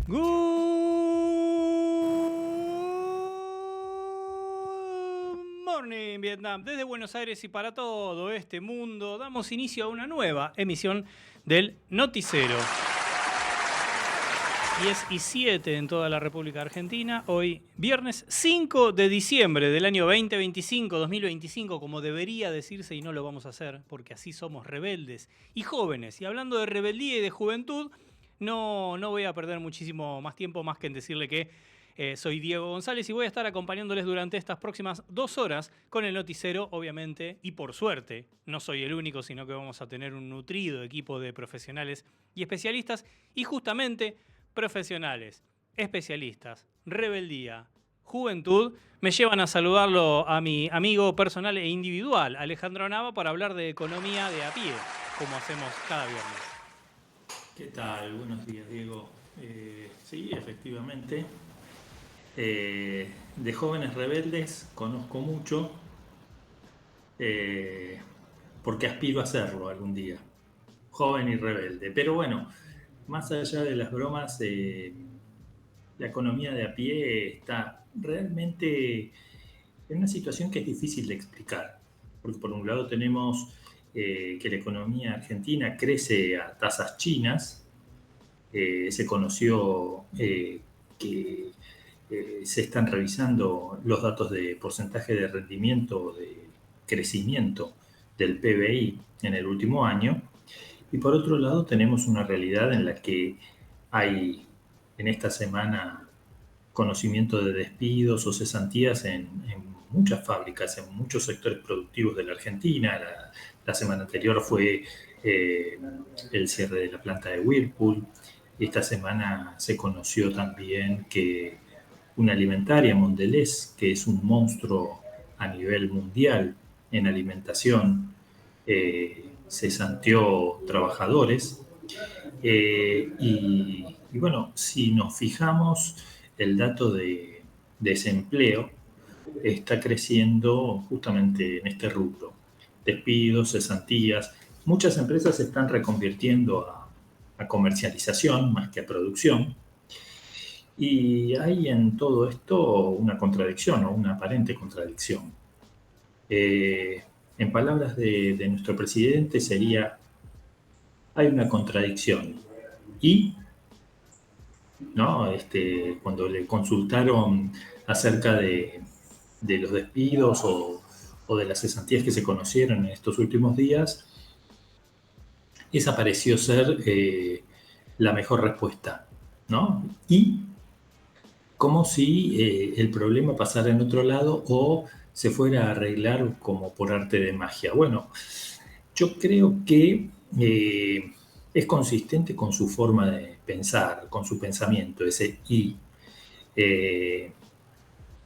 Good morning, Vietnam. Desde Buenos Aires y para todo este mundo, damos inicio a una nueva emisión del Noticero. 10:07 en toda la República Argentina. Hoy, viernes 5 de diciembre del año 2025, como debería decirse, y no lo vamos a hacer, porque así somos rebeldes y jóvenes. Y hablando de rebeldía y de juventud, no voy a perder muchísimo más tiempo, más que en decirle que soy Diego González y voy a estar acompañándoles durante estas próximas 2 horas con el Noticero, obviamente, y por suerte, no soy el único, sino que vamos a tener un nutrido equipo de profesionales y especialistas, y justamente profesionales, especialistas, rebeldía, juventud, me llevan a saludarlo a mi amigo personal e individual, Alejandro Nava, para hablar de economía de a pie, como hacemos cada viernes. ¿Qué tal? Buenos días, Diego. Sí, efectivamente. De jóvenes rebeldes conozco mucho porque aspiro a serlo algún día. Joven y rebelde. Pero bueno, más allá de las bromas, la economía de a pie está realmente en una situación que es difícil de explicar. Porque por un lado tenemos que la economía argentina crece a tasas chinas. Se conoció que se están revisando los datos de porcentaje de rendimiento, de crecimiento del PBI en el último año. Y por otro lado tenemos una realidad en la que hay en esta semana conocimiento de despidos o cesantías en muchas fábricas, en muchos sectores productivos de la Argentina. La semana anterior fue el cierre de la planta de Whirlpool. Esta semana se conoció también que una alimentaria, Mondelez, que es un monstruo a nivel mundial en alimentación, cesanteó trabajadores. Y bueno, si nos fijamos, el dato de desempleo está creciendo justamente en este rubro. Despidos, cesantías. Muchas empresas se están reconvirtiendo a comercialización más que a producción. Y hay en todo esto una contradicción o una aparente contradicción. En palabras de nuestro presidente sería, hay una contradicción. Y ¿no? Cuando le consultaron acerca de los despidos o de las cesantías que se conocieron en estos últimos días, esa pareció ser la mejor respuesta, ¿no? Y como si el problema pasara en otro lado o se fuera a arreglar como por arte de magia. Bueno, yo creo que es consistente con su forma de pensar, con su pensamiento, ese y. Eh,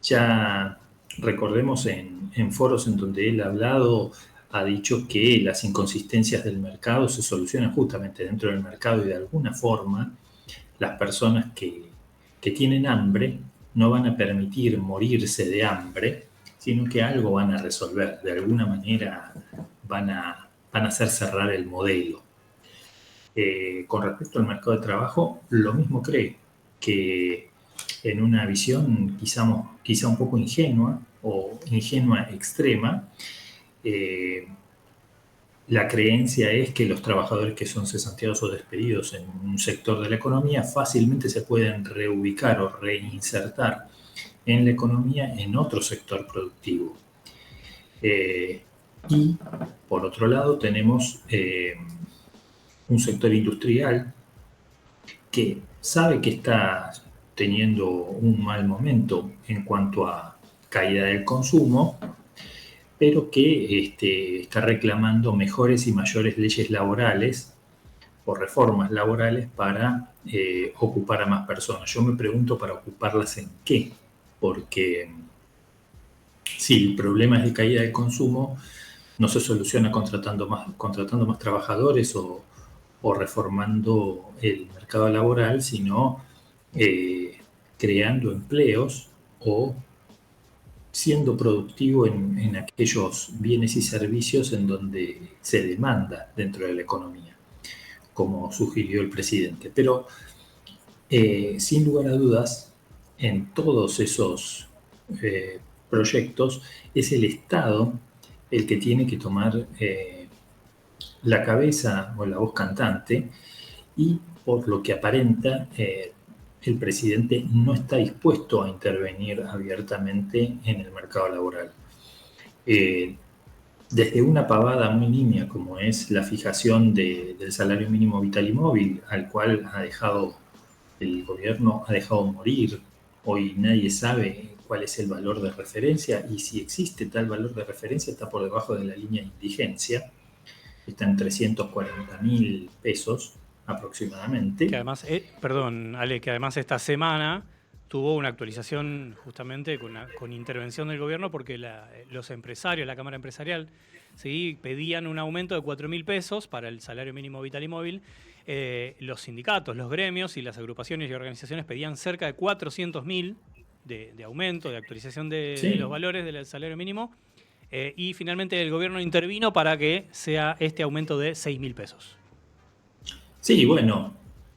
ya recordemos en foros en donde él ha hablado, ha dicho que las inconsistencias del mercado se solucionan justamente dentro del mercado y de alguna forma las personas que tienen hambre no van a permitir morirse de hambre, sino que algo van a resolver, de alguna manera van a hacer cerrar el modelo. Con respecto al mercado de trabajo, lo mismo cree, que en una visión quizá un poco ingenua o ingenua extrema, la creencia es que los trabajadores que son cesanteados o despedidos en un sector de la economía fácilmente se pueden reubicar o reinsertar en la economía en otro sector productivo. Y por otro lado tenemos un sector industrial que sabe que está teniendo un mal momento en cuanto a caída del consumo, pero que está reclamando mejores y mayores leyes laborales o reformas laborales para ocupar a más personas. Yo me pregunto, ¿para ocuparlas en qué? Porque si el problema es de caída del consumo, no se soluciona contratando más trabajadores o reformando el mercado laboral, sino creando empleos o siendo productivo en aquellos bienes y servicios en donde se demanda dentro de la economía. como sugirió el presidente. Pero sin lugar a dudas, en todos esos proyectos es el Estado el que tiene que tomar la cabeza o la voz cantante, y por lo que aparenta, el presidente no está dispuesto a intervenir abiertamente en el mercado laboral. Desde una pavada muy nimia como es la fijación del salario mínimo vital y móvil, al cual el gobierno ha dejado morir. Hoy nadie sabe cuál es el valor de referencia, y si existe tal valor de referencia está por debajo de la línea de indigencia, está en 340.000 pesos aproximadamente. Que además, perdón, Ale, que además esta semana tuvo una actualización justamente con intervención del gobierno, porque los empresarios, la Cámara Empresarial, ¿sí?, pedían un aumento de 4.000 pesos para el salario mínimo vital y móvil. Los sindicatos, los gremios y las agrupaciones y organizaciones pedían cerca de 400.000 de aumento, de actualización de los valores del salario mínimo. Y finalmente el gobierno intervino para que sea este aumento de 6.000 pesos. Sí, bueno,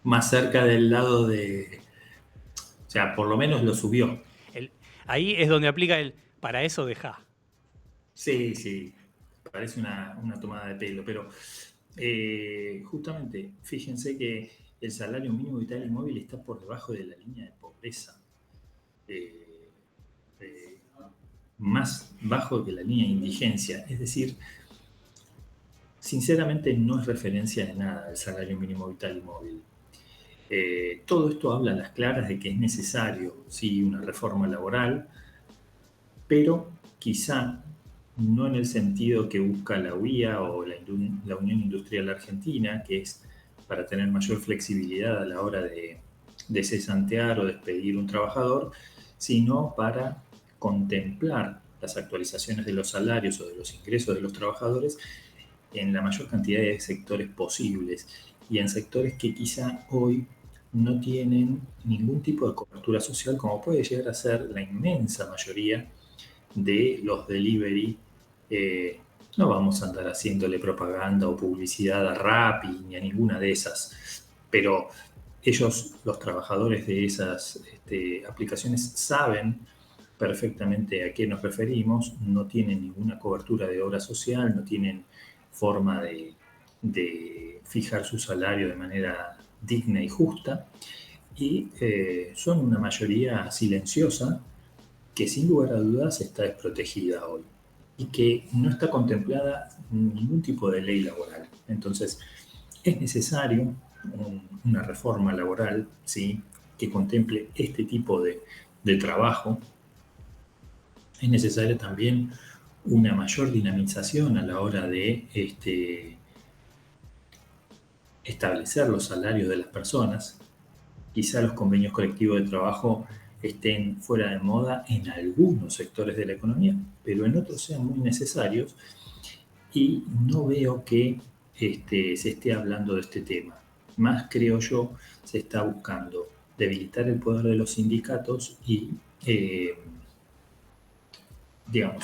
más cerca del lado de... O sea, por lo menos lo subió. Ahí es donde aplica el para eso deja. Sí, parece una tomada de pelo, pero justamente, fíjense que el salario mínimo vital y móvil está por debajo de la línea de pobreza. Más bajo que la línea de indigencia. Es decir, sinceramente no es referencia de nada el salario mínimo vital y móvil. Todo esto habla a las claras de que es necesario, sí, una reforma laboral, pero quizá no en el sentido que busca la UIA o la Unión Industrial Argentina, que es para tener mayor flexibilidad a la hora de cesantear o despedir un trabajador, sino para contemplar las actualizaciones de los salarios o de los ingresos de los trabajadores en la mayor cantidad de sectores posibles, y en sectores que quizá hoy no tienen ningún tipo de cobertura social, como puede llegar a ser la inmensa mayoría de los delivery. No vamos a andar haciéndole propaganda o publicidad a Rappi ni a ninguna de esas, pero ellos, los trabajadores de esas aplicaciones, saben perfectamente a qué nos referimos. No tienen ninguna cobertura de obra social, no tienen forma de fijar su salario de manera digna y justa, y son una mayoría silenciosa que sin lugar a dudas está desprotegida hoy y que no está contemplada ningún tipo de ley laboral. Entonces, es necesario una reforma laboral, ¿sí?, que contemple este tipo de trabajo. Es necesaria también una mayor dinamización a la hora de establecer los salarios de las personas. Quizá los convenios colectivos de trabajo estén fuera de moda en algunos sectores de la economía, pero en otros sean muy necesarios, y no veo que se esté hablando de este tema. Más, creo yo, se está buscando debilitar el poder de los sindicatos y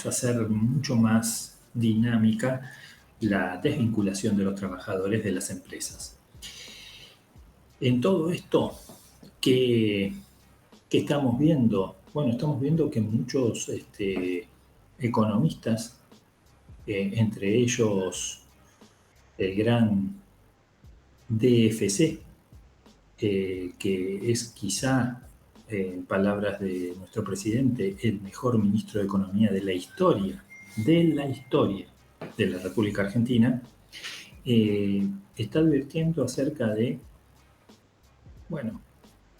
hacer mucho más dinámica la desvinculación de los trabajadores de las empresas. En todo esto, ¿qué estamos viendo? Bueno, estamos viendo que muchos economistas, entre ellos el gran DFC, que es quizá, en palabras de nuestro presidente, el mejor ministro de Economía de la historia de la República Argentina, está advirtiendo acerca de, bueno,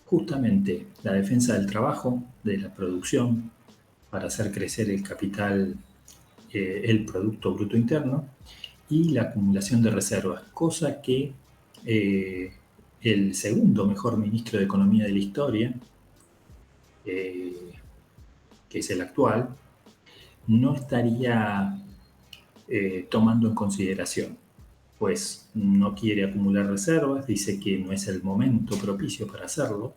justamente la defensa del trabajo, de la producción, para hacer crecer el capital, el Producto Bruto Interno, y la acumulación de reservas, cosa que el segundo mejor ministro de Economía de la historia, que es el actual, no estaría tomando en consideración, pues no quiere acumular reservas, dice que no es el momento propicio para hacerlo,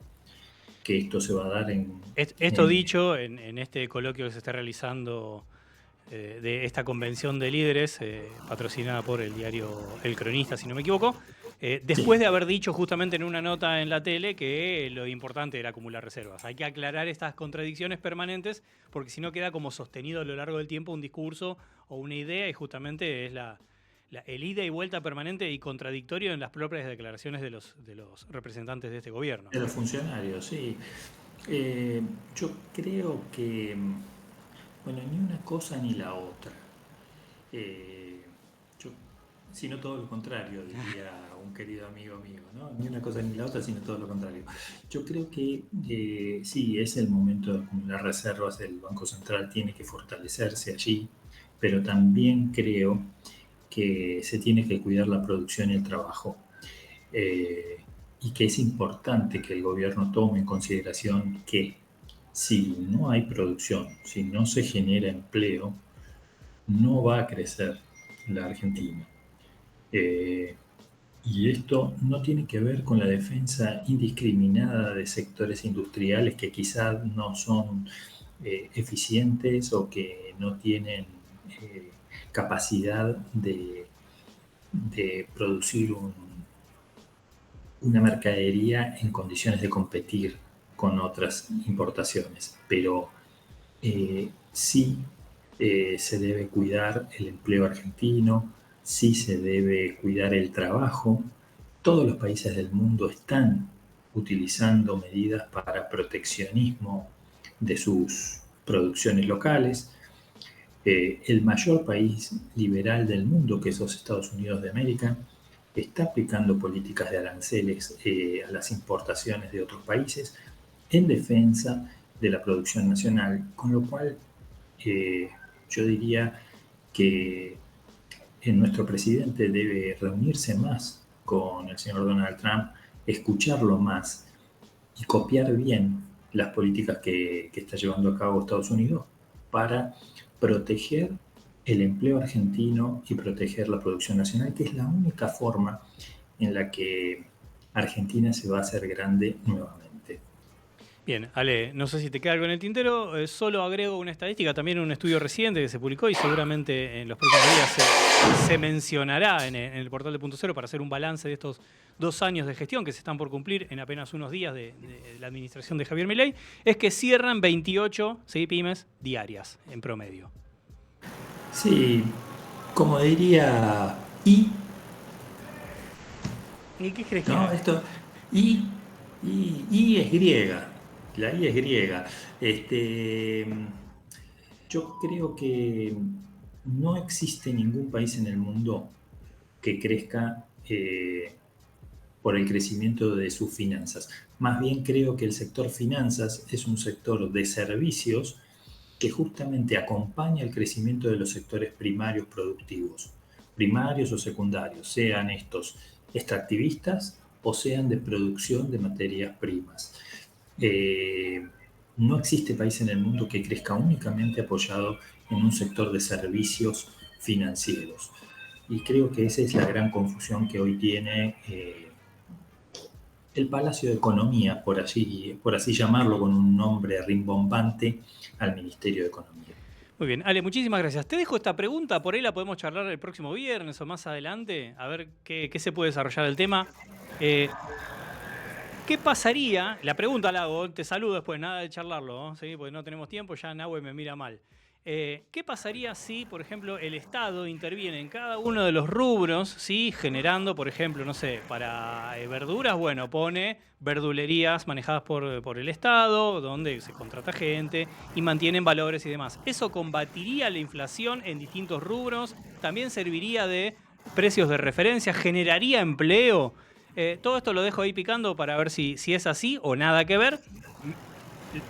que esto se va a dar Esto dicho en este coloquio que se está realizando de esta convención de líderes, patrocinada por el diario El Cronista, si no me equivoco, Después de haber dicho justamente en una nota en la tele que lo importante era acumular reservas. Hay que aclarar estas contradicciones permanentes porque si no queda como sostenido a lo largo del tiempo un discurso o una idea y justamente es el ida y vuelta permanente y contradictorio en las propias declaraciones de los representantes de este gobierno. De los funcionarios, sí. Yo creo que, bueno, ni una cosa ni la otra. Yo, sino todo lo contrario, diría un querido amigo mío, ¿no? Ni una cosa ni la otra, sino todo lo contrario. Yo creo que sí, es el momento de acumular reservas, el Banco Central tiene que fortalecerse allí, pero también creo que se tiene que cuidar la producción y el trabajo. Y que es importante que el gobierno tome en consideración que si no hay producción, si no se genera empleo, no va a crecer la Argentina. Y esto no tiene que ver con la defensa indiscriminada de sectores industriales que quizás no son eficientes o que no tienen capacidad de producir una mercadería en condiciones de competir con otras importaciones. Pero sí se debe cuidar el empleo argentino, sí se debe cuidar el trabajo. Todos los países del mundo están utilizando medidas para proteccionismo de sus producciones locales. El mayor país liberal del mundo, que es los Estados Unidos de América, está aplicando políticas de aranceles a las importaciones de otros países en defensa de la producción nacional, con lo cual yo diría que nuestro presidente debe reunirse más con el señor Donald Trump, escucharlo más y copiar bien las políticas que está llevando a cabo Estados Unidos para proteger el empleo argentino y proteger la producción nacional, que es la única forma en la que Argentina se va a hacer grande nuevamente. Bien, Ale, no sé si te queda algo en el tintero, solo agrego una estadística, también un estudio reciente que se publicó y seguramente en los próximos días se mencionará en el portal de Punto Cero para hacer un balance de estos 2 años de gestión que se están por cumplir en apenas unos días de la administración de Javier Milei, es que cierran 28 pymes diarias en promedio. Sí, como diría I. ¿Y qué crees que No, haga? esto, I es griega, la I es griega. Yo creo que no existe ningún país en el mundo que crezca por el crecimiento de sus finanzas. Más bien creo que el sector finanzas es un sector de servicios que justamente acompaña el crecimiento de los sectores primarios productivos, primarios o secundarios, sean estos extractivistas o sean de producción de materias primas. No existe país en el mundo que crezca únicamente apoyado en un sector de servicios financieros. Y creo que esa es la gran confusión que hoy tiene el Palacio de Economía, por así llamarlo, con un nombre rimbombante, al Ministerio de Economía. Muy bien, Ale, muchísimas gracias. Te dejo esta pregunta, por ahí la podemos charlar el próximo viernes o más adelante, a ver qué se puede desarrollar el tema. ¿Qué pasaría? La pregunta la hago, te saludo después, nada de charlarlo, ¿sí? Porque no tenemos tiempo, ya Nahue me mira mal. ¿Qué pasaría si, por ejemplo, el Estado interviene en cada uno de los rubros, ¿sí? Generando, por ejemplo, no sé, para verduras, bueno, pone verdulerías manejadas por el Estado, donde se contrata gente y mantienen valores y demás? ¿Eso combatiría la inflación en distintos rubros? ¿También serviría de precios de referencia? ¿Generaría empleo? Todo esto lo dejo ahí picando para ver si es así o nada que ver.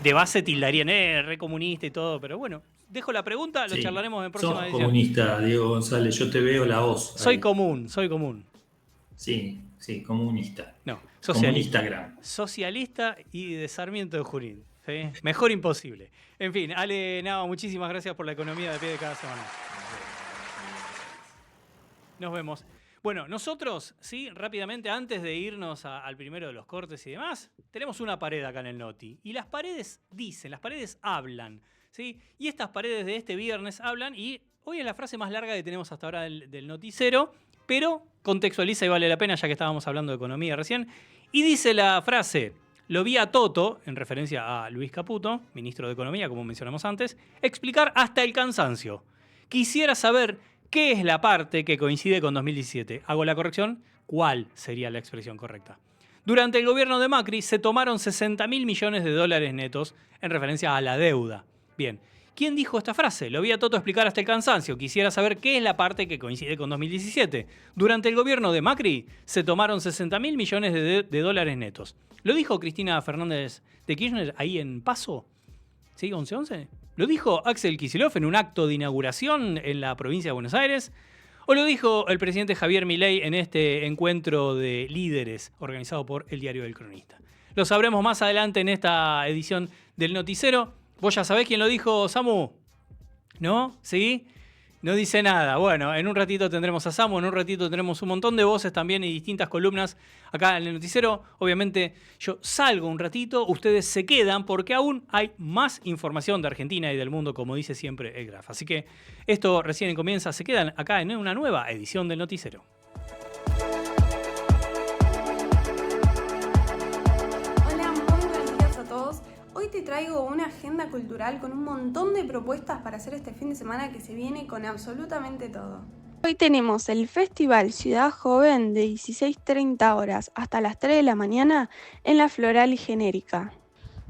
De base tildarían, re comunista y todo, pero bueno, dejo la pregunta, lo charlaremos en próxima edición. Sos comunista, Diego González, yo te veo la voz. Soy común. Sí, comunista. No, socialista. Comunista. Socialista y de Sarmiento de Junín. ¿Sí? Mejor imposible. En fin, Ale Nava, muchísimas gracias por la economía de pie de cada semana. Nos vemos. Bueno, nosotros, sí, rápidamente, antes de irnos al primero de los cortes y demás, tenemos una pared acá en el Noti. Y las paredes dicen, las paredes hablan, ¿sí? Y estas paredes de este viernes hablan, y hoy es la frase más larga que tenemos hasta ahora del Noticero, pero contextualiza y vale la pena ya que estábamos hablando de economía recién. Y dice la frase: lo vi a Toto, en referencia a Luis Caputo, ministro de Economía, como mencionamos antes, explicar hasta el cansancio. Quisiera saber qué es la parte que coincide con 2017. Hago la corrección. ¿Cuál sería la expresión correcta? Durante el gobierno de Macri se tomaron 60.000 millones de dólares netos en referencia a la deuda. Bien, ¿quién dijo esta frase? Lo vi a Toto explicar hasta el cansancio. Quisiera saber qué es la parte que coincide con 2017. Durante el gobierno de Macri se tomaron 60.000 millones de dólares netos. ¿Lo dijo Cristina Fernández de Kirchner ahí en Paso? ¿Sí? 11-11. ¿Lo dijo Axel Kicillof en un acto de inauguración en la provincia de Buenos Aires? ¿O lo dijo el presidente Javier Milei en este encuentro de líderes organizado por el Diario del Cronista? Lo sabremos más adelante en esta edición del Noticiero. ¿Vos ya sabés quién lo dijo, Samu? ¿No? ¿Sí? No dice nada. Bueno, en un ratito tendremos a Samu, en un ratito tendremos un montón de voces también y distintas columnas acá en el Noticiero. Obviamente yo salgo un ratito, ustedes se quedan porque aún hay más información de Argentina y del mundo, como dice siempre el Graf. Así que esto recién comienza, se quedan acá en una nueva edición del Noticiero. Hola, muy buenos días a todos. Hoy te traigo una agenda cultural con un montón de propuestas para hacer este fin de semana que se viene con absolutamente todo. Hoy tenemos el Festival Ciudad Joven de 16:30 horas hasta las 3 de la mañana en la Floral y Genérica.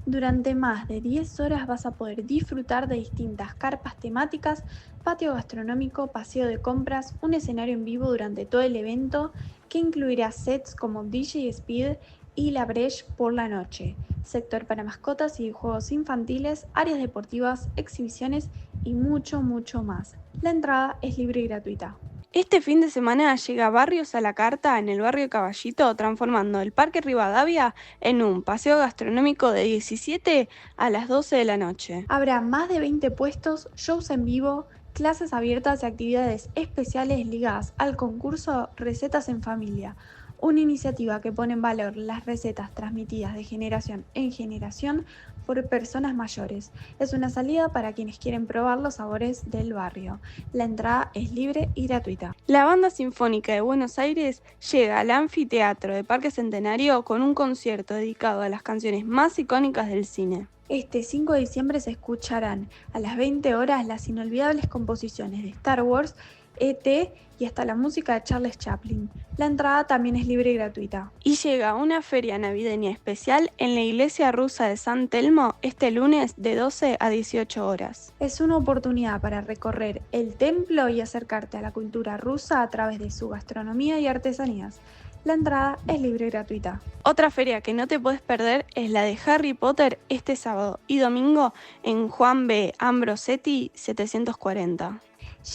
Durante más de 10 horas vas a poder disfrutar de distintas carpas temáticas, patio gastronómico, paseo de compras, un escenario en vivo durante todo el evento que incluirá sets como DJ Speed y La Breche por la noche, sector para mascotas y juegos infantiles, áreas deportivas, exhibiciones y mucho más. La entrada es libre y gratuita. Este fin de semana llega Barrios a la Carta en el barrio Caballito, transformando el Parque Rivadavia en un paseo gastronómico de 17 a las 12 de la noche. Habrá más de 20 puestos, shows en vivo, clases abiertas y actividades especiales ligadas al concurso Recetas en Familia, una iniciativa que pone en valor las recetas transmitidas de generación en generación por personas mayores. Es una salida para quienes quieren probar los sabores del barrio. La entrada es libre y gratuita. La Banda Sinfónica de Buenos Aires llega al Anfiteatro de Parque Centenario con un concierto dedicado a las canciones más icónicas del cine. Este 5 de diciembre se escucharán a las 20 horas las inolvidables composiciones de Star Wars, E.T. y hasta la música de Charles Chaplin. La entrada también es libre y gratuita. Y llega una feria navideña especial en la iglesia rusa de San Telmo este lunes de 12 a 18 horas. Es una oportunidad para recorrer el templo y acercarte a la cultura rusa a través de su gastronomía y artesanías. La entrada es libre y gratuita. Otra feria que no te puedes perder es la de Harry Potter este sábado y domingo en Juan B. Ambrosetti 740.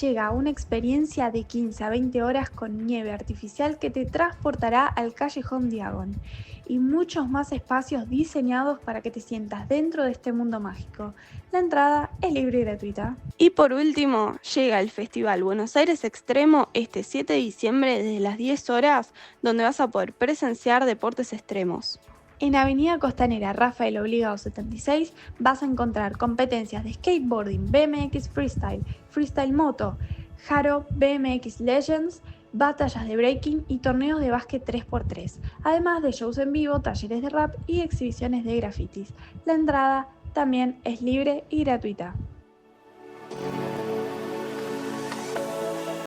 Llega una experiencia de 15 a 20 horas con nieve artificial que te transportará al Callejón Diagon y muchos más espacios diseñados para que te sientas dentro de este mundo mágico. La entrada es libre y gratuita. Y por último, llega el Festival Buenos Aires Extremo este 7 de diciembre desde las 10 horas, donde vas a poder presenciar deportes extremos. En Avenida Costanera Rafael Obligado 76 vas a encontrar competencias de skateboarding, BMX Freestyle, Freestyle Moto, Jaro, BMX Legends, batallas de breaking y torneos de básquet 3x3, además de shows en vivo, talleres de rap y exhibiciones de grafitis. La entrada también es libre y gratuita.